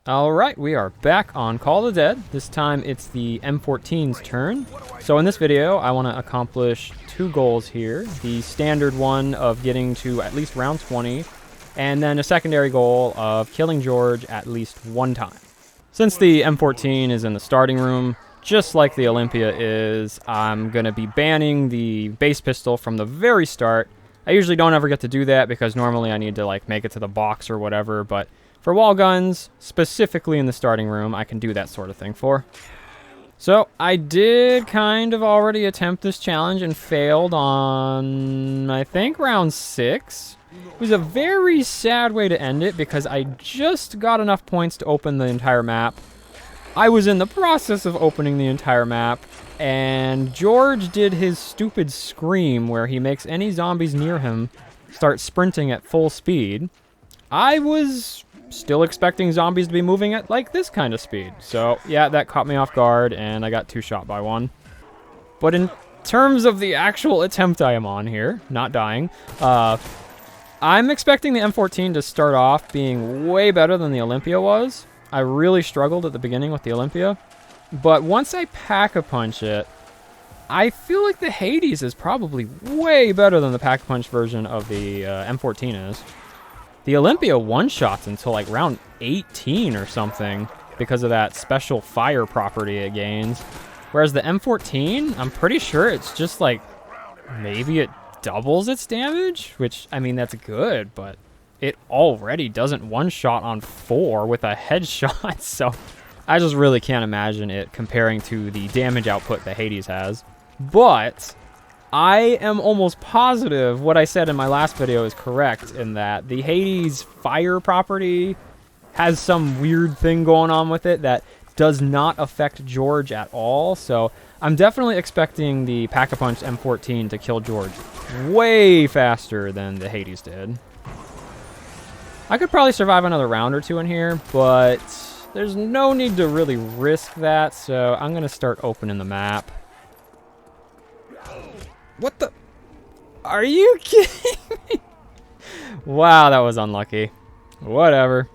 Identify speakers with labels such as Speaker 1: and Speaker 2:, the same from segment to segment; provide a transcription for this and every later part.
Speaker 1: Alright, we are back on Call of the Dead. This time it's the M14's turn. So in this video, I want to accomplish two goals here. The standard one of getting to at least round 20, and then a secondary goal of killing George at least one time. Since the M14 is in the starting room, just like the Olympia is, I'm going to be banning the base pistol from the very start. I usually don't ever get to do that because normally I need to like make it to the box or whatever, but for wall guns, specifically in the starting room, I can do that sort of thing for. So, I did kind of already attempt this challenge and failed on, I think, round 6. It was a very sad way to end it because I just got enough points to open the entire map. I was in the process of opening the entire map, and George did his stupid scream where he makes any zombies near him start sprinting at full speed. I was still expecting zombies to be moving at like this kind of speed. So yeah, that caught me off guard and I got 2 shot by 1. But in terms of the actual attempt I am on here, not dying, I'm expecting the M14 to start off being way better than the Olympia was. I really struggled at the beginning with the Olympia. But once I pack-a-punch it, I feel like the Hades is probably way better than the pack-a-punch version of the M14 is. The Olympia one-shots until like round 18 or something because of that special fire property it gains. Whereas the M14, I'm pretty sure it's just like, maybe it doubles its damage? Which, I mean, that's good, but it already doesn't one-shot on 4 with a headshot, so I just really can't imagine it comparing to the damage output that Hades has. But I am almost positive what I said in my last video is correct in that the Hades fire property has some weird thing going on with it that does not affect George at all. So I'm definitely expecting the Pack-a-Punch M14 to kill George way faster than the Hades did. I could probably survive another round or 2 in here, but there's no need to really risk that, so I'm going to start opening the map. What the? Are you kidding me? Wow, that was unlucky. Whatever.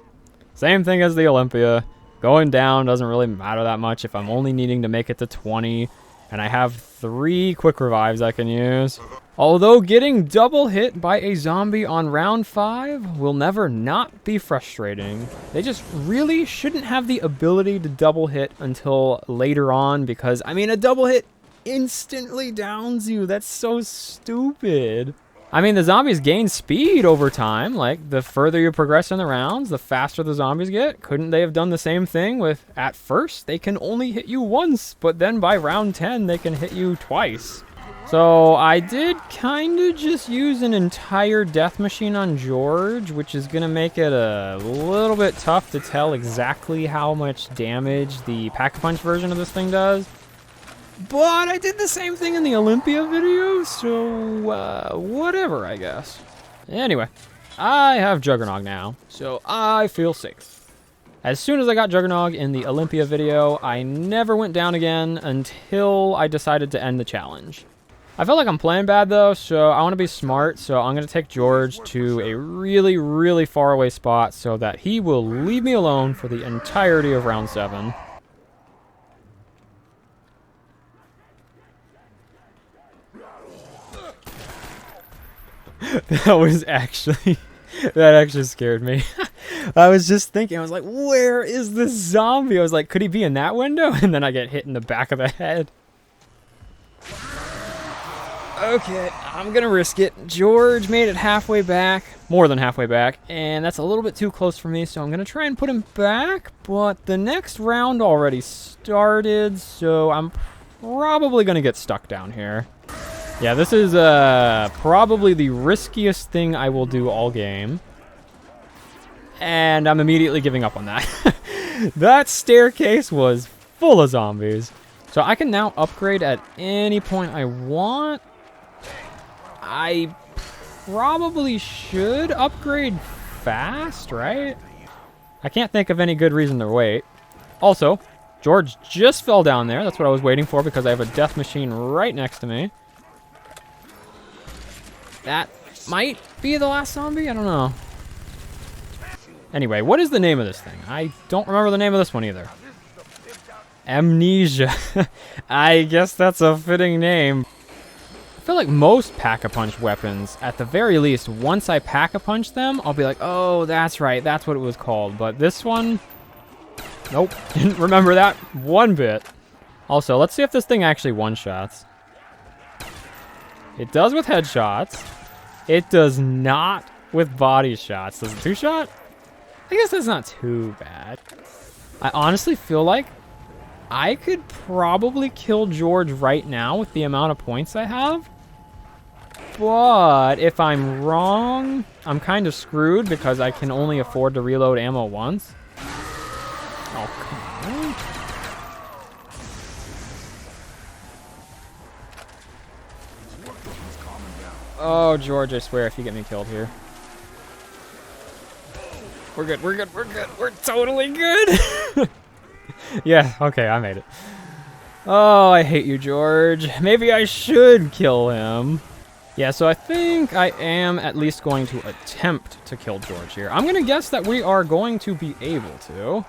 Speaker 1: Same thing as the Olympia. Going down doesn't really matter that much if I'm only needing to make it to 20. And I have 3 quick revives I can use. Although getting double hit by a zombie on round 5 will never not be frustrating. They just really shouldn't have the ability to double hit until later on because, I mean, a double hit instantly downs you. That's so stupid. I mean, the zombies gain speed over time. Like, the further you progress in the rounds, the faster the zombies get. Couldn't they have done the same thing with, at first, they can only hit you once, but then by round 10, they can hit you twice. So, I did kind of just use an entire death machine on George, which is going to make it a little bit tough to tell exactly how much damage the Pack-a-Punch version of this thing does. But I did the same thing in the Olympia video, so whatever, I guess. Anyway, I have Juggernog now, so I feel safe. As soon as I got Juggernog in the Olympia video, I never went down again until I decided to end the challenge. I feel like I'm playing bad though, so I want to be smart, so I'm going to take George to a really, really far away spot so that he will leave me alone for the entirety of round 7. That actually scared me. I was just thinking, I was like, where is this zombie? I was like, could he be in that window? And then I get hit in the back of the head. Okay, I'm gonna risk it. George made it halfway back, more than halfway back, and that's a little bit too close for me, so I'm gonna try and put him back, but the next round already started, so I'm probably gonna get stuck down here. Yeah, this is probably the riskiest thing I will do all game. And I'm immediately giving up on that. That staircase was full of zombies. So I can now upgrade at any point I want. I probably should upgrade fast, right? I can't think of any good reason to wait. Also, George just fell down there. That's what I was waiting for because I have a death machine right next to me. That might be the last zombie? I don't know. Anyway, what is the name of this thing? I don't remember the name of this one either. Amnesia. I guess that's a fitting name. I feel like most Pack-a-Punch weapons, at the very least, once I Pack-a-Punch them, I'll be like, oh, that's right, that's what it was called. But this one, nope, didn't remember that one bit. Also, let's see if this thing actually one-shots. It does with headshots. It does not with body shots. Does it two-shot? I guess that's not too bad. I honestly feel like I could probably kill George right now with the amount of points I have. But if I'm wrong, I'm kind of screwed because I can only afford to reload ammo once. Oh, come on. Oh, George, I swear, if you get me killed here. We're good, we're good, we're good. We're totally good. Yeah, okay, I made it. Oh, I hate you, George. Maybe I should kill him. Yeah, so I think I am at least going to attempt to kill George here. I'm going to guess that we are going to be able to.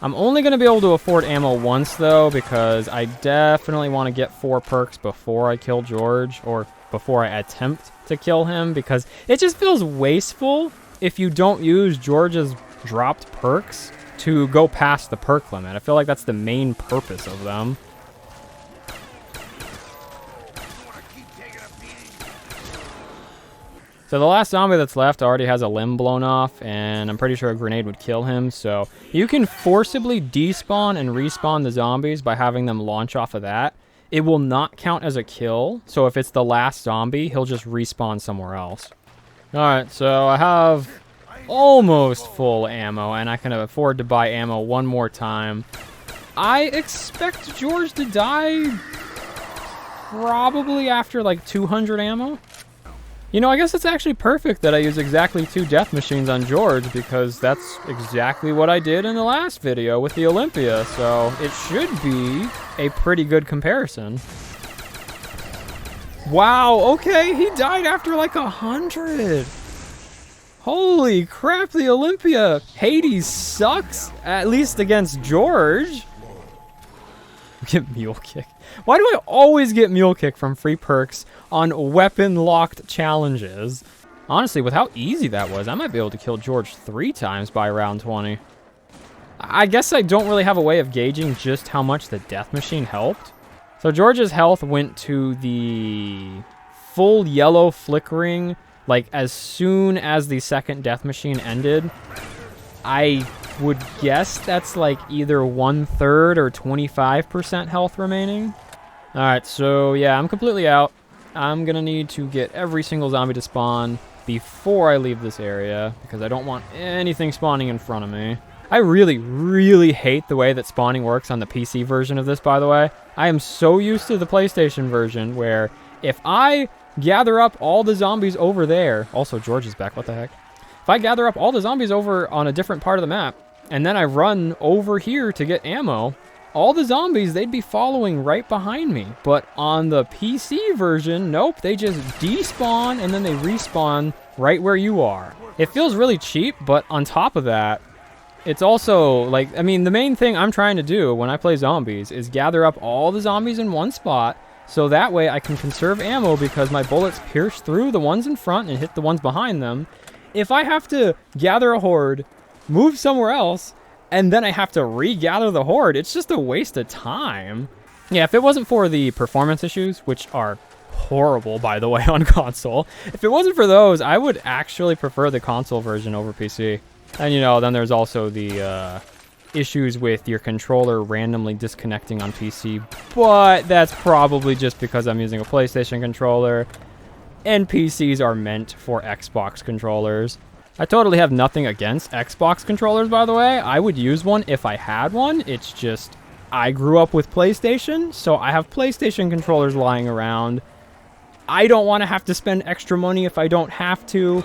Speaker 1: I'm only going to be able to afford ammo once, though, because I definitely want to get 4 perks before I kill George, or before I attempt to kill him, because it just feels wasteful if you don't use George's dropped perks to go past the perk limit. I feel like that's the main purpose of them. So the last zombie that's left already has a limb blown off, and I'm pretty sure a grenade would kill him. So you can forcibly despawn and respawn the zombies by having them launch off of that. It will not count as a kill, so if it's the last zombie, he'll just respawn somewhere else. Alright, so I have almost full ammo, and I can afford to buy ammo one more time. I expect George to die probably after like 200 ammo. You know, I guess it's actually perfect that I use exactly 2 death machines on George, because that's exactly what I did in the last video with the Olympia, so it should be a pretty good comparison. Wow, okay, he died after like 100. Holy crap, the Olympia Hades sucks, at least against George. Get Mule Kick. Why do I always get Mule Kick from free perks on weapon-locked challenges? Honestly, with how easy that was, I might be able to kill George 3 times by round 20. I guess I don't really have a way of gauging just how much the death machine helped. So George's health went to the full yellow flickering, like as soon as the second death machine ended. I would guess that's like either 1/3 or 25% health remaining. Alright, so yeah, I'm completely out. I'm gonna need to get every single zombie to spawn before I leave this area, because I don't want anything spawning in front of me. I really, really hate the way that spawning works on the PC version of this, by the way. I am so used to the PlayStation version where if I gather up all the zombies over there... Also, George is back, what the heck? If I gather up all the zombies over on a different part of the map, and then I run over here to get ammo, all the zombies, they'd be following right behind me. But on the PC version, nope, they just despawn and then they respawn right where you are. It feels really cheap, but on top of that, it's also, like, I mean, the main thing I'm trying to do when I play zombies is gather up all the zombies in one spot, so that way I can conserve ammo because my bullets pierce through the ones in front and hit the ones behind them. If I have to gather a horde, move somewhere else, and then I have to regather the horde, it's just a waste of time. Yeah, if it wasn't for the performance issues, which are horrible, by the way, on console, if it wasn't for those, I would actually prefer the console version over PC. And, you know, then there's also the issues with your controller randomly disconnecting on PC, but that's probably just because I'm using a PlayStation controller, and PCs are meant for Xbox controllers. I totally have nothing against Xbox controllers, by the way. I would use one if I had one. It's just, I grew up with PlayStation, so I have PlayStation controllers lying around. I don't want to have to spend extra money if I don't have to,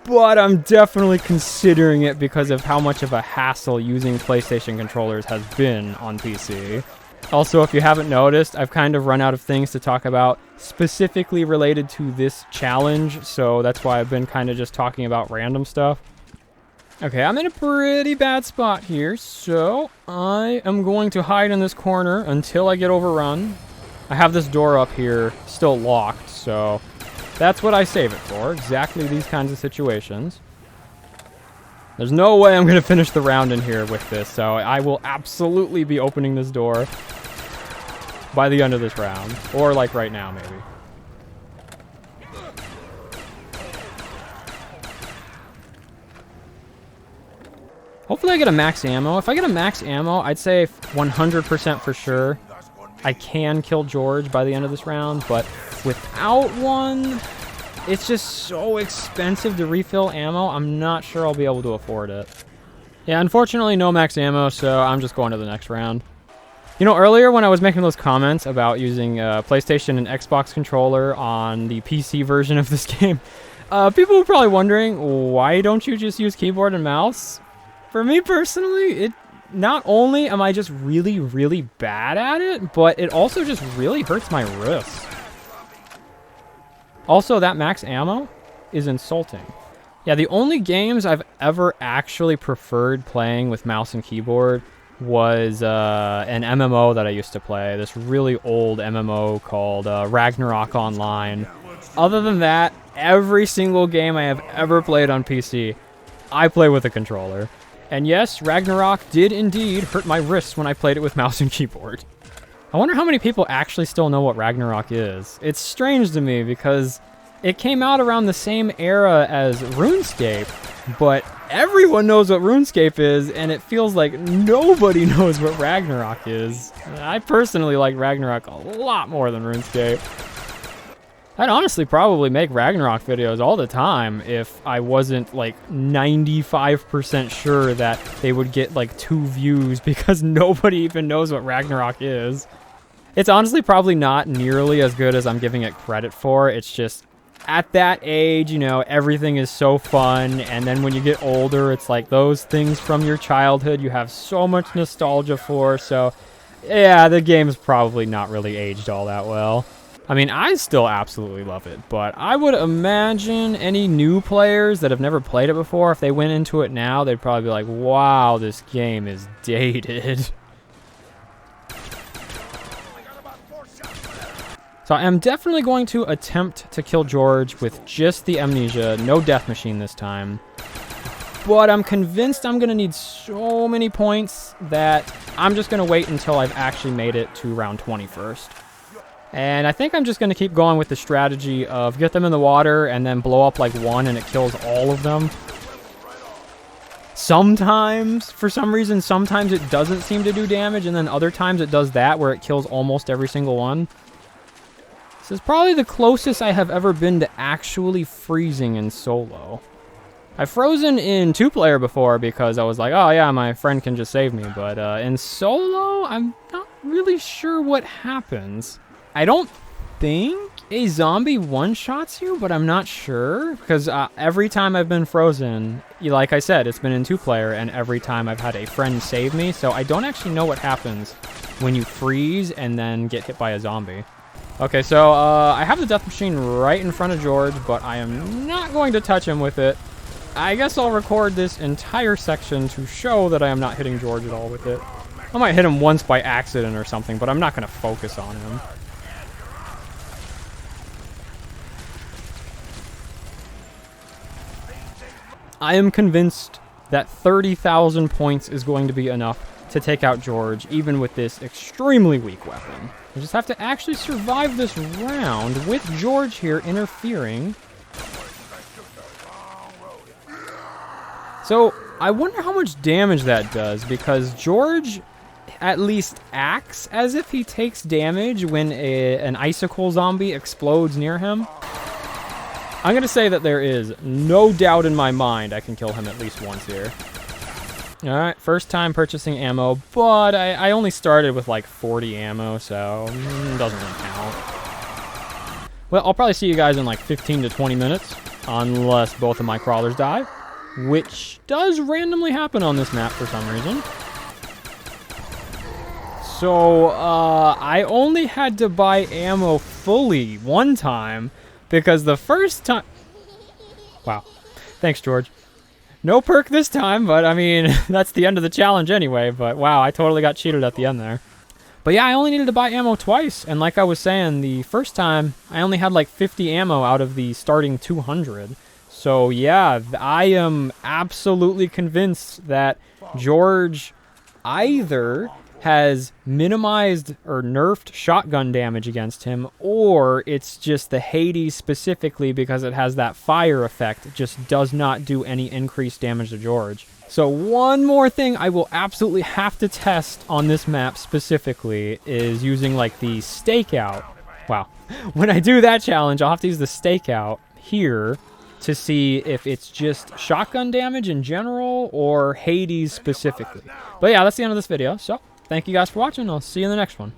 Speaker 1: but I'm definitely considering it because of how much of a hassle using PlayStation controllers has been on PC. Also, if you haven't noticed, I've kind of run out of things to talk about specifically related to this challenge, so that's why I've been kind of just talking about random stuff. Okay, I'm in a pretty bad spot here, so I am going to hide in this corner until I get overrun. I have this door up here still locked, so that's what I save it for, exactly these kinds of situations. There's no way I'm going to finish the round in here with this, so I will absolutely be opening this door by the end of this round, or like right now maybe. Hopefully I get a max ammo. If I get a max ammo, I'd say 100% for sure I can kill George by the end of this round, but without one, it's just so expensive to refill ammo. I'm not sure I'll be able to afford it. Yeah, unfortunately no max ammo, so I'm just going to the next round. You know, earlier when I was making those comments about using PlayStation and Xbox controller on the PC version of this game, people were probably wondering, why don't you just use keyboard and mouse? For me personally, not only am I just really, really bad at it, but it also just really hurts my wrists. Also, that max ammo is insulting. Yeah, the only games I've ever actually preferred playing with mouse and keyboard was an MMO that I used to play, this really old MMO called Ragnarok Online. Other than that, every single game I have ever played on PC, I play with a controller. And yes, Ragnarok did indeed hurt my wrists when I played it with mouse and keyboard. I wonder how many people actually still know what Ragnarok is. It's strange to me because it came out around the same era as RuneScape, but everyone knows what RuneScape is, and it feels like nobody knows what Ragnarok is. I personally like Ragnarok a lot more than RuneScape. I'd honestly probably make Ragnarok videos all the time if I wasn't like 95% sure that they would get like 2 views because nobody even knows what Ragnarok is. It's honestly probably not nearly as good as I'm giving it credit for. It's just at that age, you know, everything is so fun, and then when you get older, it's like those things from your childhood you have so much nostalgia for, so yeah, the game's probably not really aged all that well. I mean, I still absolutely love it, but I would imagine any new players that have never played it before, if they went into it now, they'd probably be like, wow, this game is dated. So I am definitely going to attempt to kill George with just the amnesia, no death machine this time. But I'm convinced I'm going to need so many points that I'm just going to wait until I've actually made it to round 20 first. And I think I'm just going to keep going with the strategy of get them in the water and then blow up like one and it kills all of them. Sometimes, for some reason, sometimes it doesn't seem to do damage, and then other times it does that where it kills almost every single one. This is probably the closest I have ever been to actually freezing in solo. I've frozen in 2-player before because I was like, oh yeah, my friend can just save me, but in solo, I'm not really sure what happens. I don't think a zombie one-shots you, but I'm not sure, because every time I've been frozen, like I said, it's been in 2-player, and every time I've had a friend save me, so I don't actually know what happens when you freeze and then get hit by a zombie. Okay, so I have the death machine right in front of George, but I am not going to touch him with it. I guess I'll record this entire section to show that I am not hitting George at all with it. I might hit him once by accident or something, but I'm not going to focus on him. I am convinced that 30,000 points is going to be enough to take out George, even with this extremely weak weapon. I just have to actually survive this round with George here interfering. So, I wonder how much damage that does, because George at least acts as if he takes damage when an icicle zombie explodes near him. I'm going to say that there is no doubt in my mind I can kill him at least once here. Alright, first time purchasing ammo, but I only started with like 40 ammo, so it doesn't really count. Well, I'll probably see you guys in like 15 to 20 minutes, unless both of my crawlers die, which does randomly happen on this map for some reason. So, I only had to buy ammo fully one time, because the first time... Wow. Thanks, George. No perk this time, but I mean, that's the end of the challenge anyway. But wow, I totally got cheated at the end there. But yeah, I only needed to buy ammo twice. And like I was saying, the first time, I only had like 50 ammo out of the starting 200. So yeah, I am absolutely convinced that George either has minimized or nerfed shotgun damage against him, or it's just the Hades specifically, because it has that fire effect. It just does not do any increased damage to George. So one more thing I will absolutely have to test on this map specifically is using like the stakeout. Wow. When I do that challenge, I'll have to use the stakeout here to see if it's just shotgun damage in general or Hades specifically. But yeah, that's the end of this video. So thank you guys for watching. I'll see you in the next one.